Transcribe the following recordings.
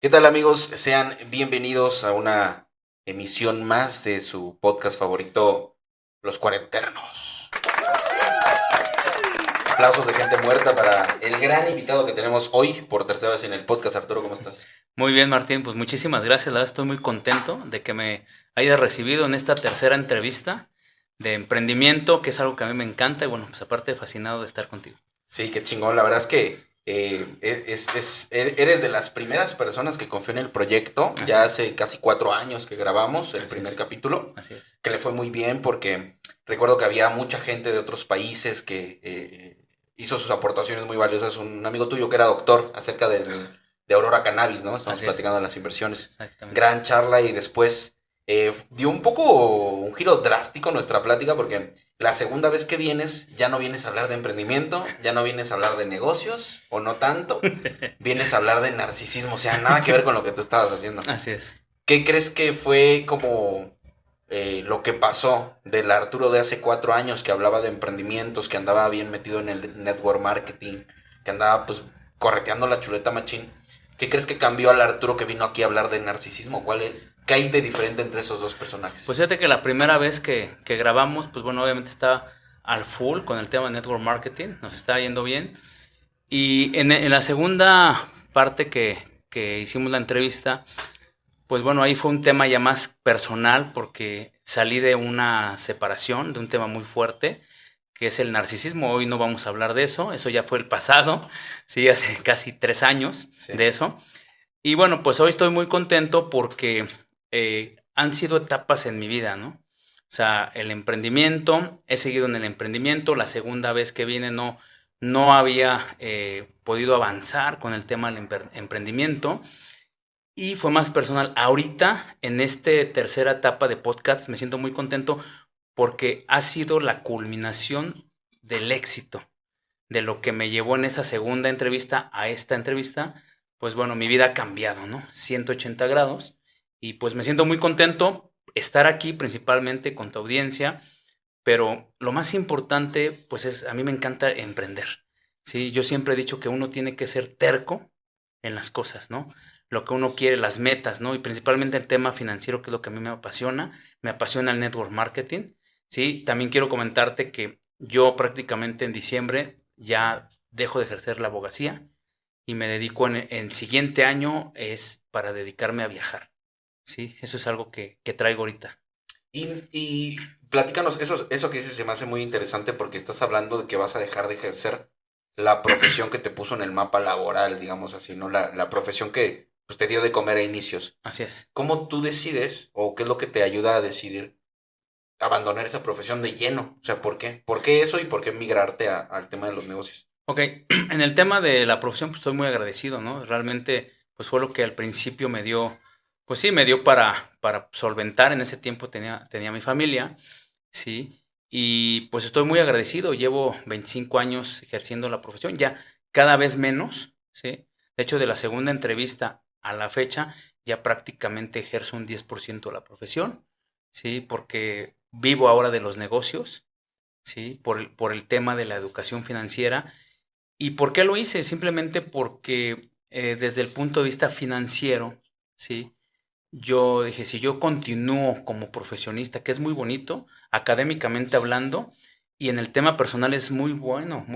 ¿Qué tal, amigos? Sean bienvenidos a una emisión más de su podcast favorito, Los Cuarenternos. Aplausos de gente muerta para el gran invitado que tenemos hoy por tercera vez en el podcast. Arturo, ¿cómo estás? Muy bien, Martín, pues muchísimas gracias. La verdad estoy muy contento de que me hayas recibido en esta tercera entrevista de emprendimiento, que es algo que a mí me encanta y bueno, pues aparte fascinado de estar contigo. Sí, qué chingón. La verdad es que eres de las primeras personas que confió en el proyecto. Así Ya es, hace casi 4 años que grabamos el así primer es, capítulo, así es. que le fue muy bien porque recuerdo que había mucha gente de otros países que hizo sus aportaciones muy valiosas. Un amigo tuyo que era doctor acerca de Aurora Cannabis, ¿no? Estamos Así es, platicando de las inversiones. exactamente. Gran charla y después dio un poco un giro drástico nuestra plática porque la segunda vez que vienes ya no vienes a hablar de emprendimiento, ya no vienes a hablar de negocios o no tanto, vienes a hablar de narcisismo, o sea, nada que ver con lo que tú estabas haciendo. Así es. ¿Qué crees que fue como lo que pasó del Arturo de hace 4 años que hablaba de emprendimientos, que andaba bien metido en el network marketing, que andaba pues correteando la chuleta machín? ¿Qué crees que cambió al Arturo que vino aquí a hablar de narcisismo? ¿Qué hay de diferente entre esos dos personajes? Pues fíjate que la primera vez que grabamos, pues bueno, obviamente estaba al full con el tema de network marketing, nos estaba yendo bien. Y en la segunda parte que hicimos la entrevista, pues bueno, ahí fue un tema ya más personal porque salí de una separación, de un tema muy fuerte, que es el narcisismo. Hoy no vamos a hablar de eso ya fue el pasado, sí, hace casi 3 años Sí. de eso. Y bueno, pues hoy estoy muy contento porque han sido etapas en mi vida, ¿no? O sea, el emprendimiento, he seguido en el emprendimiento, la segunda vez que vine no había podido avanzar con el tema del emprendimiento y fue más personal. Ahorita, en esta tercera etapa de podcast, me siento muy contento porque ha sido la culminación del éxito, de lo que me llevó en esa segunda entrevista a esta entrevista. Pues bueno, mi vida ha cambiado, ¿no? 180 grados. Y pues me siento muy contento estar aquí principalmente con tu audiencia, pero lo más importante, pues es, a mí me encanta emprender. Sí, yo siempre he dicho que uno tiene que ser terco en las cosas, ¿no? Lo que uno quiere, las metas, ¿no? Y principalmente el tema financiero, que es lo que a mí me apasiona el network marketing, ¿sí? También quiero comentarte que yo prácticamente en diciembre ya dejo de ejercer la abogacía y me dedico en el siguiente año es para dedicarme a viajar, ¿sí? Eso es algo que traigo ahorita. Y platícanos, eso que dices se me hace muy interesante porque estás hablando de que vas a dejar de ejercer la profesión que te puso en el mapa laboral, digamos así, ¿no? La profesión que pues, te dio de comer a inicios. Así es. ¿Cómo tú decides o qué es lo que te ayuda a decidir abandonar esa profesión de lleno? O sea, ¿por qué? ¿Por qué eso y por qué migrarte al tema de los negocios? Ok, en el tema de la profesión, pues estoy muy agradecido, ¿no? Realmente, pues fue lo que al principio me dio, pues sí, me dio para solventar. En ese tiempo tenía mi familia, sí, y pues estoy muy agradecido. Llevo 25 años ejerciendo la profesión, ya cada vez menos, ¿sí? De hecho, de la segunda entrevista a la fecha, ya prácticamente ejerzo un 10% de la profesión, ¿sí? Porque vivo ahora de los negocios, ¿sí? Por el tema de la educación financiera. ¿Y por qué lo hice? Simplemente porque desde el punto de vista financiero, ¿sí? Yo dije, si yo continúo como profesionista, que es muy bonito, académicamente hablando, y en el tema personal es muy bueno,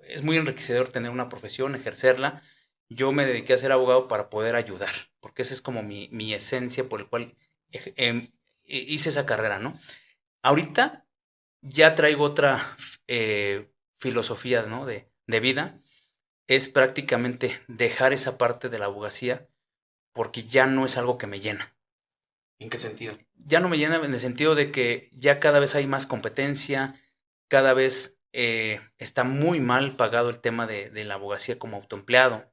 es muy enriquecedor tener una profesión, ejercerla. Yo me dediqué a ser abogado para poder ayudar, porque esa es como mi esencia por el cual hice esa carrera, ¿no? Ahorita ya traigo otra filosofía, ¿no? de vida, es prácticamente dejar esa parte de la abogacía porque ya no es algo que me llena. ¿En qué sentido? Ya no me llena en el sentido de que ya cada vez hay más competencia, cada vez está muy mal pagado el tema de la abogacía como autoempleado,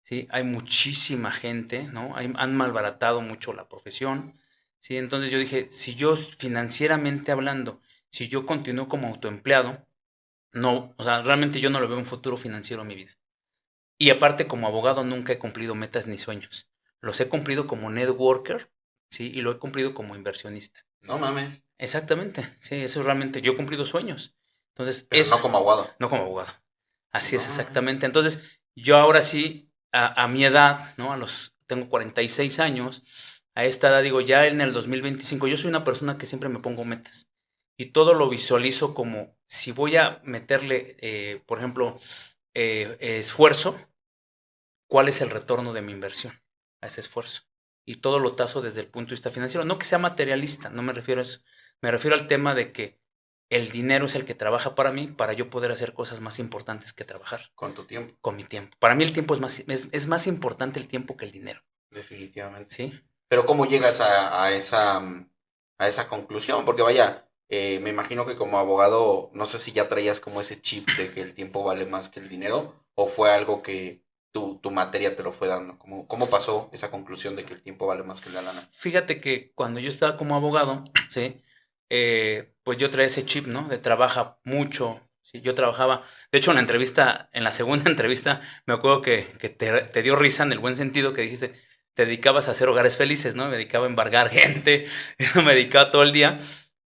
¿sí? Hay muchísima gente, ¿no? Han malbaratado mucho la profesión, ¿sí? Entonces yo dije, si yo financieramente hablando, si yo continúo como autoempleado, no, o sea, realmente yo no le veo un futuro financiero a mi vida. Y aparte, como abogado nunca he cumplido metas ni sueños. Los he cumplido como networker, ¿sí? Y lo he cumplido como inversionista. No mames, Exactamente, sí, eso realmente, yo he cumplido sueños. Entonces, pero no eso, como abogado. no como abogado. Así No es mames. exactamente. Entonces, yo ahora sí, a mi edad, ¿no? A los tengo 46 años, a esta edad digo, ya en el 2025, yo soy una persona que siempre me pongo metas y todo lo visualizo como si voy a meterle, por ejemplo, esfuerzo, ¿cuál es el retorno de mi inversión a ese esfuerzo? Y todo lo tazo desde el punto de vista financiero. No que sea materialista, no me refiero a eso. Me refiero al tema de que el dinero es el que trabaja para mí, para yo poder hacer cosas más importantes que trabajar. Con tu tiempo. Con mi tiempo. Para mí el tiempo es más importante el tiempo que el dinero. Definitivamente. ¿Sí? Pero ¿cómo llegas a esa conclusión? Porque vaya, me imagino que como abogado, no sé si ya traías como ese chip de que el tiempo vale más que el dinero, o fue algo que tu materia te lo fue dando. ¿Cómo pasó esa conclusión de que el tiempo vale más que la lana? Fíjate que cuando yo estaba como abogado, ¿sí? Pues yo traía ese chip, ¿no? De trabaja mucho. ¿Sí? Yo trabajaba, de hecho, en la segunda entrevista, me acuerdo que te dio risa en el buen sentido que dijiste, te dedicabas a hacer hogares felices, ¿no? Me dedicaba a embargar gente, eso me dedicaba todo el día.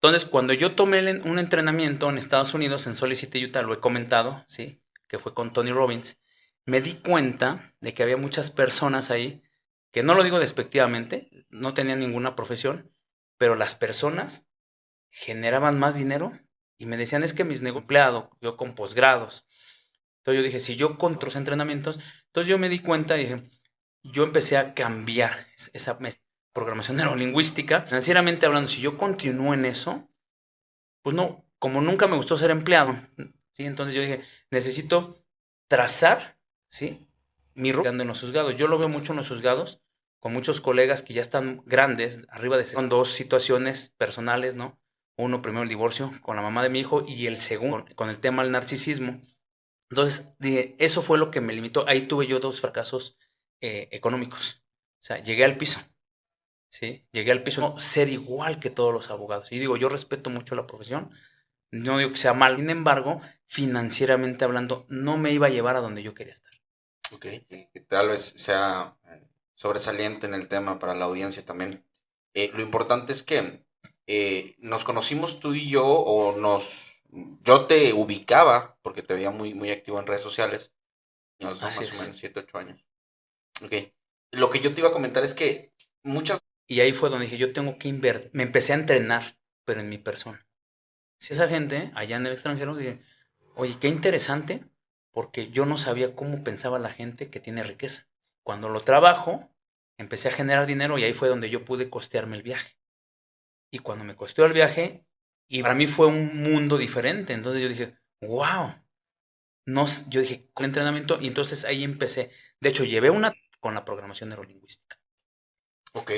Entonces, cuando yo tomé un entrenamiento en Estados Unidos, en Salt Lake City, Utah, lo he comentado, ¿sí? Que fue con Tony Robbins, me di cuenta de que había muchas personas ahí, que no lo digo despectivamente, no tenían ninguna profesión, pero las personas generaban más dinero y me decían, es que mis empleados, yo con posgrados. Entonces yo dije, si yo con otros entrenamientos, entonces yo me di cuenta y dije, yo empecé a cambiar esa programación neurolingüística. Financieramente hablando, si yo continúo en eso, pues no, como nunca me gustó ser empleado, ¿sí? Entonces yo dije, necesito trazar, ¿sí? Mi ruta en los juzgados. Yo lo veo mucho en los juzgados, con muchos colegas que ya están grandes, arriba de 60. Son dos situaciones personales, ¿no? Uno, primero el divorcio con la mamá de mi hijo y el segundo con el tema del narcisismo. Entonces, dije, eso fue lo que me limitó. Ahí tuve yo dos fracasos económicos. O sea, llegué al piso. ¿Sí? Llegué al piso, no ser igual que todos los abogados. Y digo, yo respeto mucho la profesión, no digo que sea mal, sin embargo, financieramente hablando, no me iba a llevar a donde yo quería estar. Ok, que tal vez sea sobresaliente en el tema para la audiencia también. Lo importante es que nos conocimos tú y yo, yo te ubicaba, porque te veía muy, muy activo en redes sociales, ¿no? Más Así o es. menos 7, 8 años. Ok, lo que yo te iba a comentar es que muchas... Y ahí fue donde dije, yo tengo que invertir, me empecé a entrenar, pero en mi persona. Si esa gente allá en el extranjero, dije, oye, qué interesante, porque yo no sabía cómo pensaba la gente que tiene riqueza. Cuando lo trabajo, empecé a generar dinero y ahí fue donde yo pude costearme el viaje. Y cuando me costeó el viaje, y para mí fue un mundo diferente. Entonces yo dije, wow. No, yo dije, con entrenamiento, y entonces ahí empecé. De hecho, llevé una con la programación neurolingüística. Ok,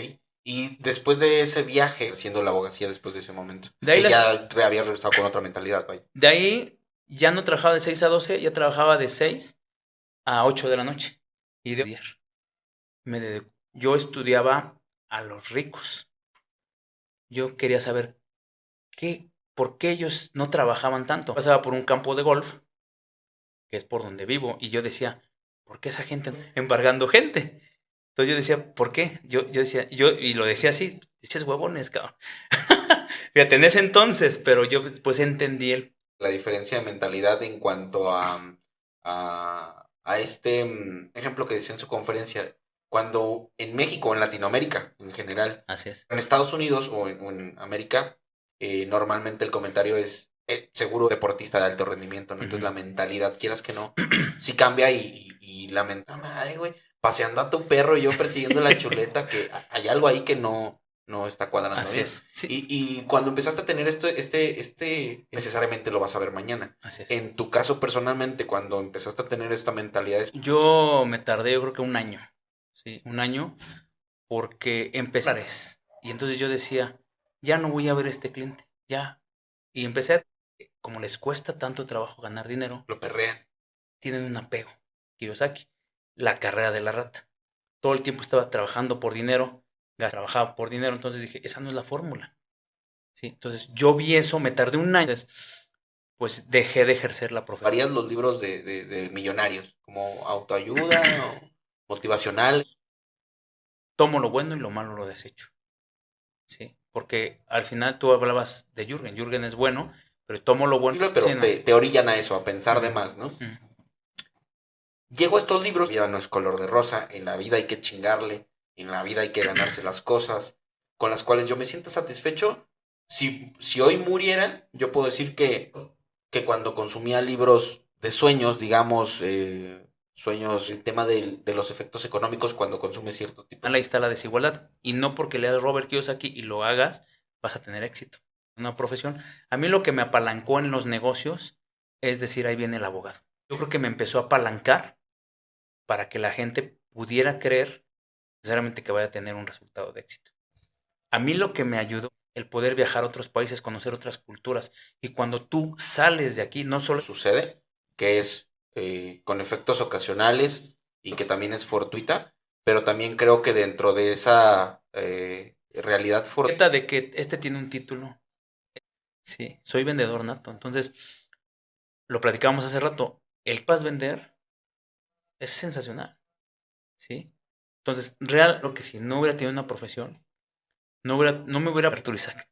y después de ese viaje, siendo la abogacía después de ese momento, De ahí, que ya habías regresado con otra mentalidad, vaya. de ahí ya no trabajaba de 6 a 12, ya trabajaba de 6 a 8 de la noche. Y de estudiar. Yo estudiaba a los ricos. Yo quería saber por qué ellos no trabajaban tanto. Pasaba por un campo de golf, que es por donde vivo, y yo decía, ¿por qué esa gente embargando gente? Entonces yo decía, ¿por qué? Yo decía, y lo decía así, dices huevones, cabrón. Fíjate, en ese entonces, pero yo después entendí La diferencia de mentalidad en cuanto a este ejemplo que decía en su conferencia, cuando en México, en Latinoamérica en general, Así es. en Estados Unidos o en América, normalmente el comentario es seguro deportista de alto rendimiento, ¿no? Entonces la mentalidad, quieras que no, sí cambia y la mentalidad, madre, güey, paseando a tu perro y yo persiguiendo la chuleta, que hay algo ahí que no está cuadrando Así bien. es. Sí. Y cuando empezaste a tener necesariamente lo vas a ver mañana. Así es. En tu caso personalmente, cuando empezaste a tener esta mentalidad, Yo me tardé, yo creo que un año. Sí, un año, porque empecé. Y entonces yo decía, ya no voy a ver a este cliente, ya. Y empecé, como les cuesta tanto trabajo ganar dinero, lo perrean. tienen un apego. Kiyosaki, la carrera de la rata. Todo el tiempo estaba trabajando por dinero, trabajaba por dinero, entonces dije, esa no es la fórmula. ¿Sí? Entonces yo vi eso, me tardé un año, entonces, pues dejé de ejercer la profesión. Varías los libros de millonarios, como autoayuda o motivacional. Tomo lo bueno y lo malo lo desecho. ¿Sí? Porque al final tú hablabas de Jürgen. Jürgen es bueno, pero tomo lo bueno. Pero Sí, no. te orillan a eso, a pensar de más, ¿no? llego a estos libros, la vida no es color de rosa, en la vida hay que chingarle, en la vida hay que ganarse las cosas con las cuales yo me siento satisfecho. Si hoy muriera, yo puedo decir que cuando consumía libros de sueños, digamos, sueños, el tema de los efectos económicos cuando consume cierto tipo. Ahí está la desigualdad. Y no porque leas Robert Kiyosaki y lo hagas, vas a tener éxito en una profesión. A mí lo que me apalancó en los negocios es decir, ahí viene el abogado. Yo creo que me empezó a apalancar para que la gente pudiera creer necesariamente que vaya a tener un resultado de éxito. A mí lo que me ayudó el poder viajar a otros países, conocer otras culturas. Y cuando tú sales de aquí, no solo sucede, que es con efectos ocasionales y que también es fortuita, pero también creo que dentro de esa realidad fortuita de que este tiene un título. Sí, soy vendedor nato. Entonces, lo platicábamos hace rato, el que vas a vender es sensacional. ¿Sí? Entonces, real, lo que si no hubiera tenido una profesión, no me hubiera abierto Isaac.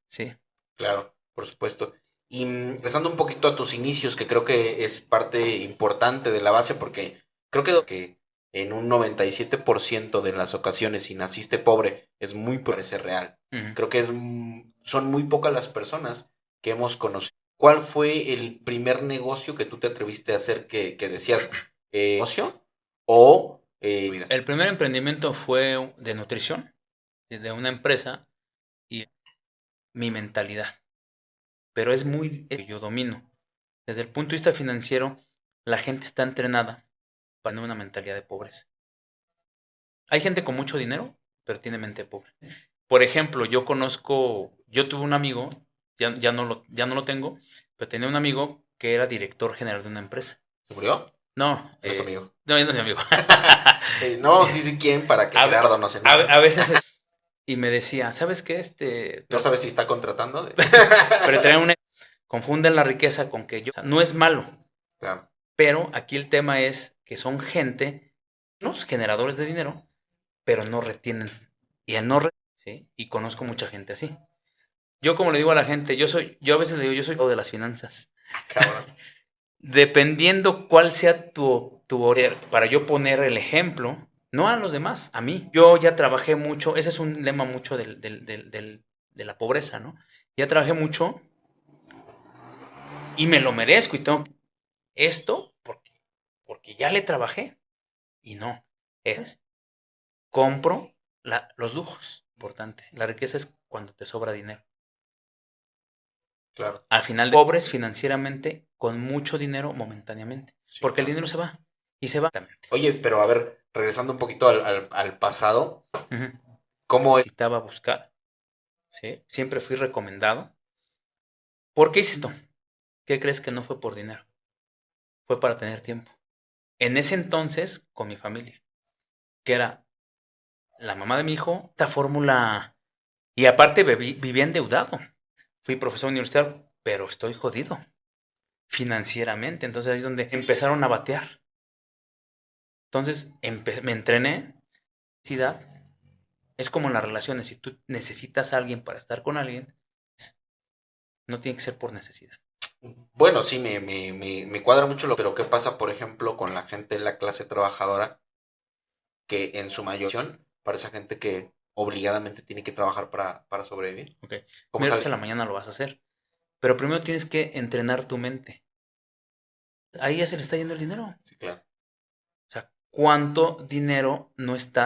Sí. Claro, por supuesto. Y regresando un poquito a tus inicios, que creo que es parte importante de la base, porque creo que en un 97% de las ocasiones, si naciste pobre, es muy parece real. Creo que son muy pocas las personas que hemos conocido. ¿Cuál fue el primer negocio que tú te atreviste a hacer que decías, negocio o vida? El primer emprendimiento fue de nutrición, de una empresa, y mi mentalidad. Pero es muy que yo domino. Desde el punto de vista financiero, la gente está entrenada para tener una mentalidad de pobreza. Hay gente con mucho dinero, pero tiene mente pobre. Por ejemplo, yo tuve un amigo, ya no lo tengo, pero tenía un amigo que era director general de una empresa. ¿Se murió? No, ¿Es amigo? no, ya no es mi amigo. No vamos a decir quién para que Gerardo no se enoje. A veces y me decía, ¿sabes qué? No sabes si está contratando. Pero confunden la riqueza con que yo. O sea, no es malo. Claro. Pero aquí el tema es que son gente, unos generadores de dinero, pero no retienen. Y al no ¿sí? Y conozco mucha gente así. Yo, como le digo a la gente, yo a veces le digo, yo soy de las finanzas. Cabrón. Dependiendo cuál sea tu para yo poner el ejemplo, no a los demás, a mí. Yo ya trabajé mucho, ese es un lema mucho de la pobreza, ¿no? Ya trabajé mucho y me lo merezco y tengo esto porque ya le trabajé. Y no, compro los lujos, importante. La riqueza es cuando te sobra dinero. Claro. Al final, pobres financieramente con mucho dinero momentáneamente. Sí, porque claro. El dinero se va y se va. Oye, pero a ver, regresando un poquito al pasado, ¿cómo es? Necesitaba buscar, ¿sí? Siempre fui recomendado. ¿Por qué hice esto? ¿Qué crees que no fue por dinero? Fue para tener tiempo. En ese entonces, con mi familia, que era la mamá de mi hijo, esta fórmula. Y aparte vivía endeudado. Fui profesor universitario, pero estoy jodido financieramente. Entonces ahí es donde empezaron a batear. Entonces me entrené. Es como en las relaciones. Si tú necesitas a alguien para estar con alguien, no tiene que ser por necesidad. Bueno, sí, me cuadra mucho pero ¿qué pasa, por ejemplo, con la gente de la clase trabajadora? Que en su mayoría, para esa gente que obligadamente tiene que trabajar para sobrevivir. Ok. Mira que a la mañana lo vas a hacer. Pero primero tienes que entrenar tu mente. Ahí ya se le está yendo el dinero. Sí, claro. O sea, ¿cuánto dinero no está